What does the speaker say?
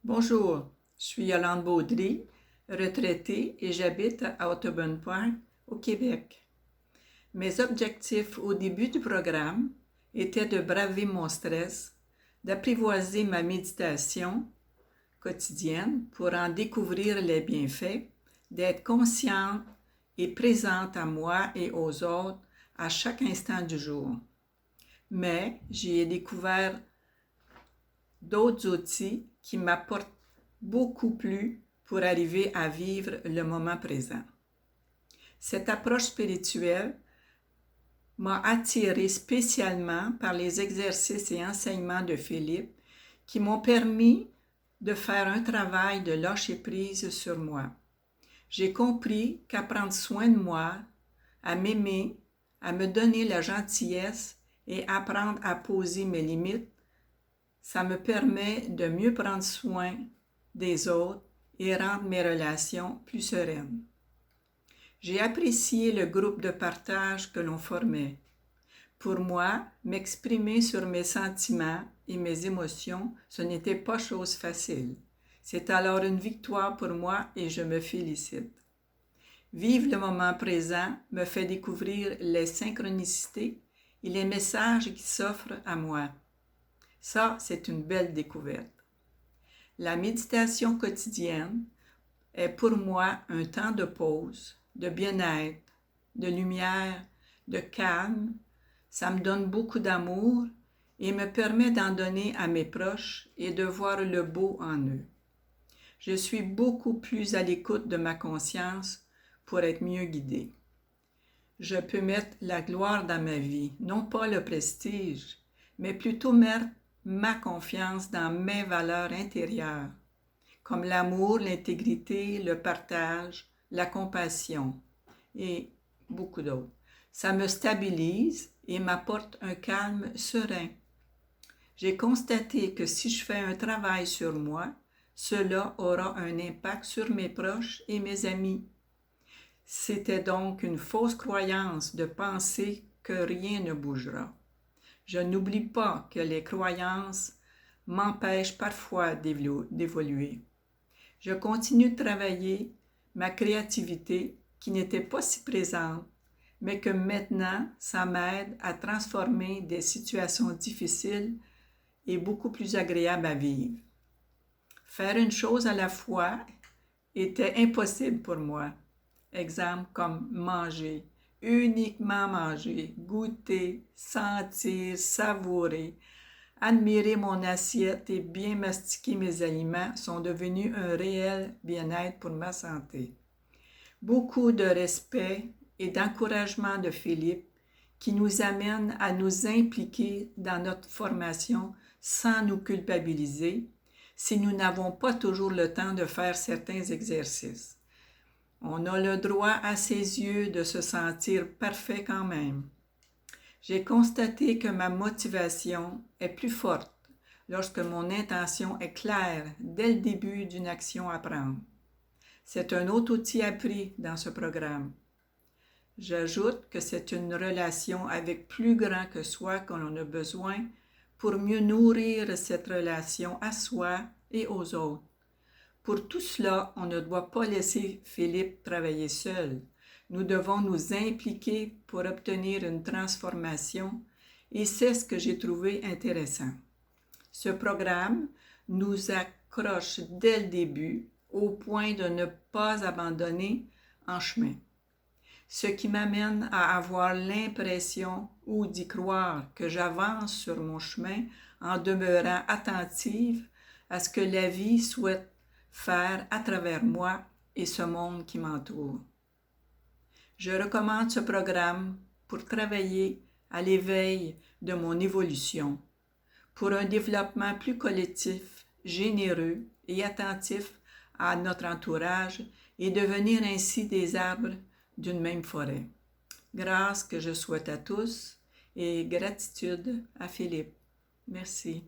Bonjour, je suis Yolande Baudry, retraitée et j'habite à Audubon Park, au Québec. Mes objectifs au début du programme étaient de braver mon stress, d'apprivoiser ma méditation quotidienne pour en découvrir les bienfaits, d'être consciente et présente à moi et aux autres à chaque instant du jour. Mais j'y ai découvert d'autres outils qui m'apportent beaucoup plus pour arriver à vivre le moment présent. Cette approche spirituelle m'a attirée spécialement par les exercices et enseignements de Philippe qui m'ont permis de faire un travail de lâcher prise sur moi. J'ai compris qu'à prendre soin de moi, à m'aimer, à me donner la gentillesse et apprendre à poser mes limites, ça me permet de mieux prendre soin des autres et rendre mes relations plus sereines. J'ai apprécié le groupe de partage que l'on formait. Pour moi, m'exprimer sur mes sentiments et mes émotions, ce n'était pas chose facile. C'est alors une victoire pour moi et je me félicite. Vivre le moment présent me fait découvrir les synchronicités et les messages qui s'offrent à moi. Ça, c'est une belle découverte. La méditation quotidienne est pour moi un temps de pause, de bien-être, de lumière, de calme. Ça me donne beaucoup d'amour et me permet d'en donner à mes proches et de voir le beau en eux. Je suis beaucoup plus à l'écoute de ma conscience pour être mieux guidée. Je peux mettre la gloire dans ma vie, non pas le prestige, mais plutôt mettre ma confiance dans mes valeurs intérieures, comme l'amour, l'intégrité, le partage, la compassion et beaucoup d'autres. Ça me stabilise et m'apporte un calme serein. J'ai constaté que si je fais un travail sur moi, cela aura un impact sur mes proches et mes amis. C'était donc une fausse croyance de penser que rien ne bougera. Je n'oublie pas que les croyances m'empêchent parfois d'évoluer. Je continue de travailler ma créativité qui n'était pas si présente, mais que maintenant, ça m'aide à transformer des situations difficiles et beaucoup plus agréables à vivre. Faire une chose à la fois était impossible pour moi. Exemple comme manger, uniquement manger, goûter, sentir, savourer, admirer mon assiette et bien mastiquer mes aliments sont devenus un réel bien-être pour ma santé. Beaucoup de respect et d'encouragement de Philippe qui nous amène à nous impliquer dans notre formation sans nous culpabiliser si nous n'avons pas toujours le temps de faire certains exercices. On a le droit à ses yeux de se sentir parfait quand même. J'ai constaté que ma motivation est plus forte lorsque mon intention est claire dès le début d'une action à prendre. C'est un autre outil appris dans ce programme. J'ajoute que c'est une relation avec plus grand que soi que l'on a besoin pour mieux nourrir cette relation à soi et aux autres. Pour tout cela, on ne doit pas laisser Philippe travailler seul. Nous devons nous impliquer pour obtenir une transformation et c'est ce que j'ai trouvé intéressant. Ce programme nous accroche dès le début au point de ne pas abandonner en chemin. Ce qui m'amène à avoir l'impression ou d'y croire que j'avance sur mon chemin en demeurant attentive à ce que la vie souhaite faire à travers moi et ce monde qui m'entoure. Je recommande ce programme pour travailler à l'éveil de mon évolution, pour un développement plus collectif, généreux et attentif à notre entourage et devenir ainsi des arbres d'une même forêt. Grâce que je souhaite à tous et gratitude à Philippe. Merci.